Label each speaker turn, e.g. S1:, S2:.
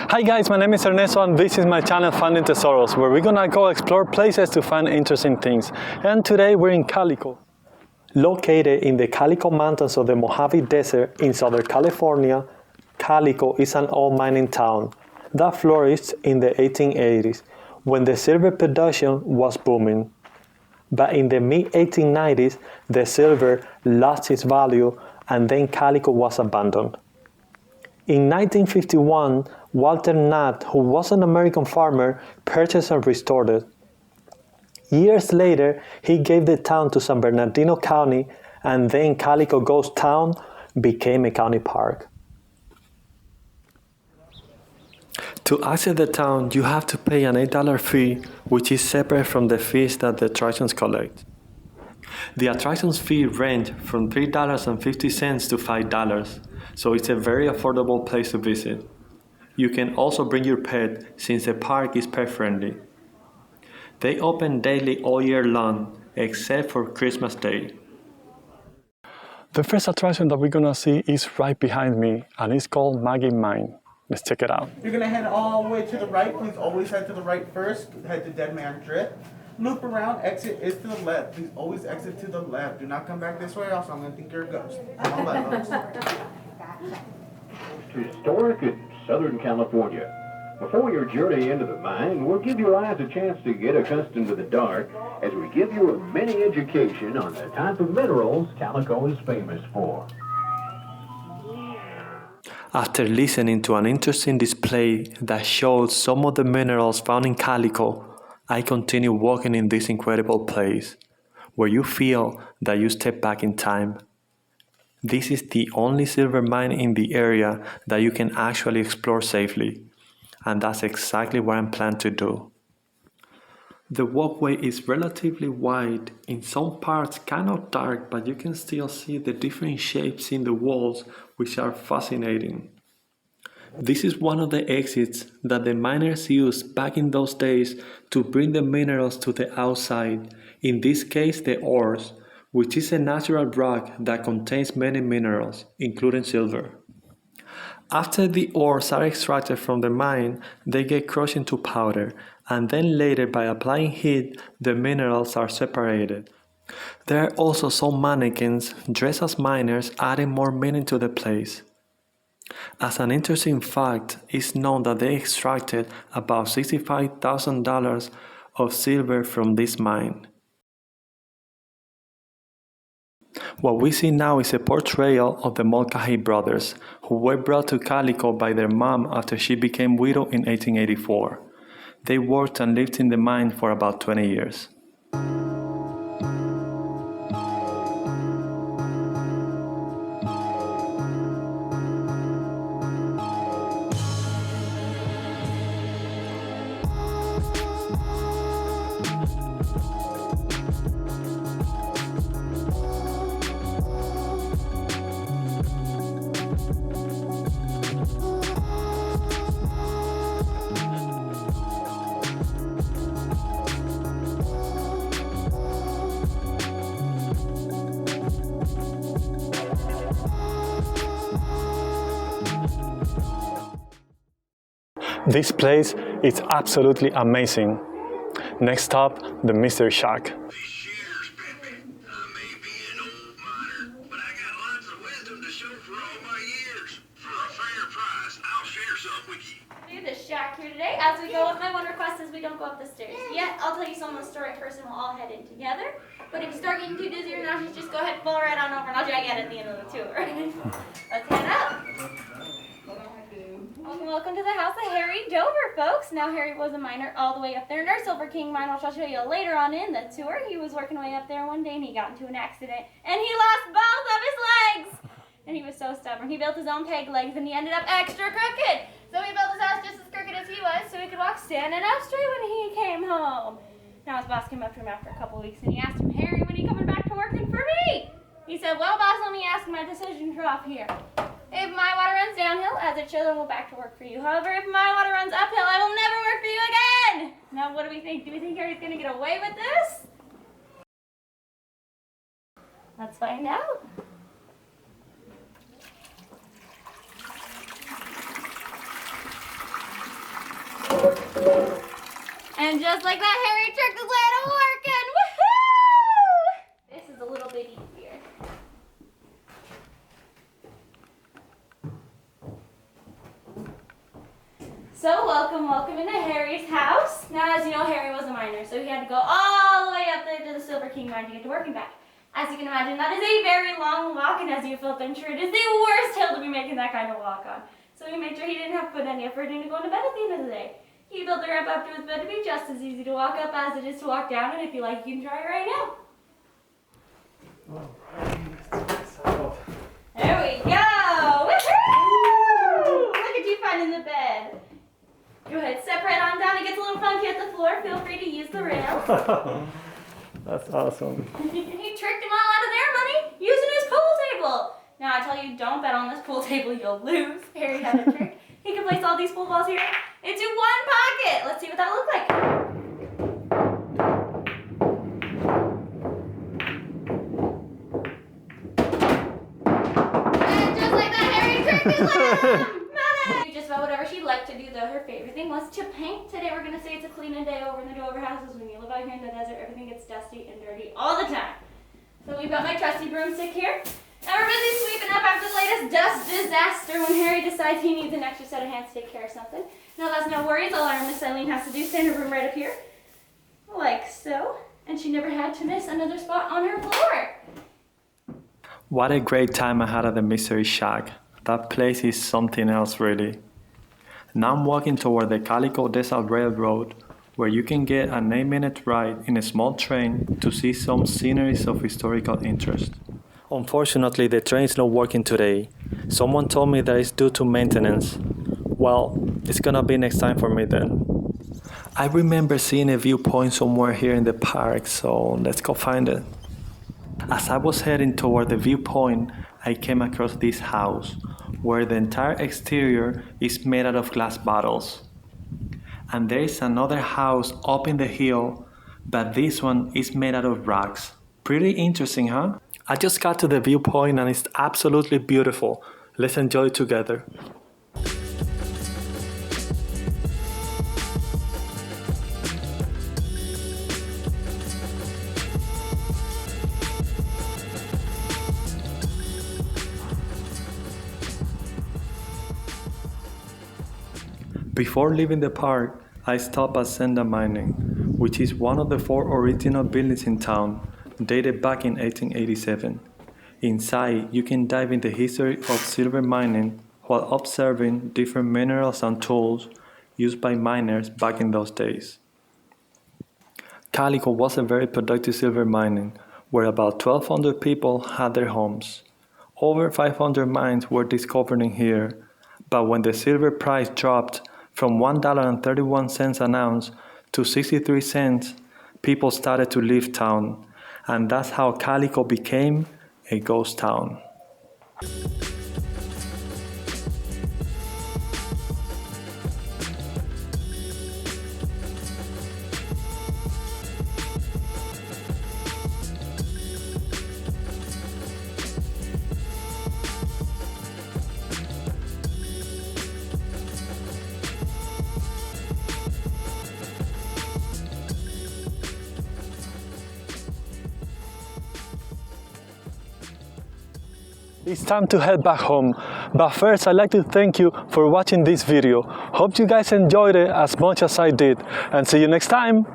S1: Hi guys, my name is Ernesto and this is my channel Finding Tesoros, where we're gonna go explore places to find interesting things. And today we're in Calico. Located in the Calico Mountains of the Mojave Desert in Southern California, Calico is an old mining town that flourished in the 1880s when the silver production was booming. But in the mid-1890s, the silver lost its value and then Calico was abandoned. In 1951, Walter Nutt, who was an American farmer, purchased and restored it. Years later, he gave the town to San Bernardino County, and then Calico Ghost Town became a county park. To access the town, you have to pay an $8 fee, which is separate from the fees that the attractions collect. The attractions fee range from $3.50 to $5, so it's a very affordable place to visit. You can also bring your pet since the park is pet-friendly. They open daily all year long, except for Christmas Day. The first attraction that we're gonna see is right behind me, and it's called Maggie Mine. Let's check it out.
S2: You're gonna head all the way to the right. Please always head to the right first. Head to Dead Man Drift. Loop around, exit is to the left. Please always exit to the left. Do not come back this way, else I'm gonna think you're a ghost. All left, folks.
S3: Historic in Southern California. Before your journey into the mine, we'll give your eyes a chance to get accustomed to the dark as we give you a mini education on the type of minerals Calico is famous for.
S1: After listening to an interesting display that showed some of the minerals found in Calico, I continue walking in this incredible place, where you feel that you step back in time. This is the only silver mine in the area that you can actually explore safely, and that's exactly what I'm planning to do. The walkway is relatively wide, in some parts kind of dark, but you can still see the different shapes in the walls, which are fascinating. This is one of the exits that the miners used back in those days to bring the minerals to the outside, in this case the ores, which is a natural rock that contains many minerals, including silver. After the ores are extracted from the mine, they get crushed into powder, and then later by applying heat, the minerals are separated. There are also some mannequins dressed as miners, adding more meaning to the place. As an interesting fact, it's known that they extracted about $65,000 of silver from this mine. What we see now is a portrayal of the Mulcahy brothers, who were brought to Calico by their mom after she became widowed in 1884. They worked and lived in the mine for about 20 years. This place is absolutely amazing. Next stop, the Mystery Shack.
S4: Cheers, Pepe. I may be an old miner, but I got lots of wisdom to show for all my years. For a fair price, I'll share some with you.
S5: Do the shack here today. As we go up, my one request is we don't go up the stairs yet. I'll tell you some of the story first and we'll all head in together. But if you start getting too dizzy or nauseous, just go ahead and fall right on over and I'll drag you out at the end of the tour. Let's head up. Welcome to the house of Harry Dover, folks. Now, Harry was a miner all the way up there in our Silver King mine, which I'll show you later on in the tour. He was working way up there one day and he got into an accident and he lost both of his legs. And he was so stubborn. He built his own peg legs and he ended up extra crooked. So he built his house just as crooked as he was so he could walk standing up straight when he came home. Now his boss came up to him after a couple weeks and he asked him, Harry, when are you coming back to working for me? He said, well, boss, let me ask my decision drop here. If my water runs downhill, as it should, I'll go back to work for you. However, if my water runs uphill, I will never work for you again. Now, what do we think? Do we think Harry's going to get away with this? Let's find out. And just like that, Harry tricked his way out of working. Woohoo! This is a little bit easier. So welcome into Harry's house. Now, as you know, Harry was a miner, so he had to go all the way up there to the Silver King mine to get to work and back. As you can imagine, that is a very long walk, and as you felt, I'm sure it is the worst hill to be making that kind of walk on. So he made sure he didn't have to put any effort into going to bed at the end of the day. He built a ramp up to his bed to be just as easy to walk up as it is to walk down, and if you like, you can try it right now. There we go! Woohoo! Look at you finding the bed. Go ahead, step right on down. It gets a little funky at the floor. Feel free to use the rail.
S1: That's awesome.
S5: He tricked him all out of their money using his pool table. Now I tell you, don't bet on this pool table, you'll lose. Harry had a trick. He can place all these pool balls here into one pocket. Let's see what that looks like. And just like that, Harry tricked his money. Just about whatever she liked to do, though her favorite thing was to paint. Today we're going to say it's a cleaning day over in the Dover houses. When you live out here in the desert, everything gets dusty and dirty all the time. So we've got my trusty broomstick here. And we're busy sweeping up after the latest dust disaster when Harry decides he needs an extra set of hands to take care of something. Now that's no worries. All our Miss Eileen has to do is stand her broom right up here. Like so. And she never had to miss another spot on her floor.
S1: What a great time I had at the Mystery Shack. That place is something else, really. Now I'm walking toward the Calico Desert Railroad, where you can get an 8-minute ride in a small train to see some sceneries of historical interest. Unfortunately, the train is not working today. Someone told me that it's due to maintenance. Well, it's gonna be next time for me then. I remember seeing a viewpoint somewhere here in the park, so let's go find it. As I was heading toward the viewpoint, I came across this house, where the entire exterior is made out of glass bottles. And there is another house up in the hill, but this one is made out of rocks. Pretty interesting, huh? I just got to the viewpoint and it's absolutely beautiful. Let's enjoy it together. Before leaving the park, I stopped at Senda Mining, which is one of the 4 original buildings in town, dated back in 1887. Inside, you can dive into the history of silver mining while observing different minerals and tools used by miners back in those days. Calico was a very productive silver mining, where about 1,200 people had their homes. Over 500 mines were discovered in here, but when the silver price dropped from $1.31 an ounce to 63 cents, people started to leave town, and that's how Calico became a ghost town. It's time to head back home, but first I'd like to thank you for watching this video. Hope you guys enjoyed it as much as I did, and see you next time!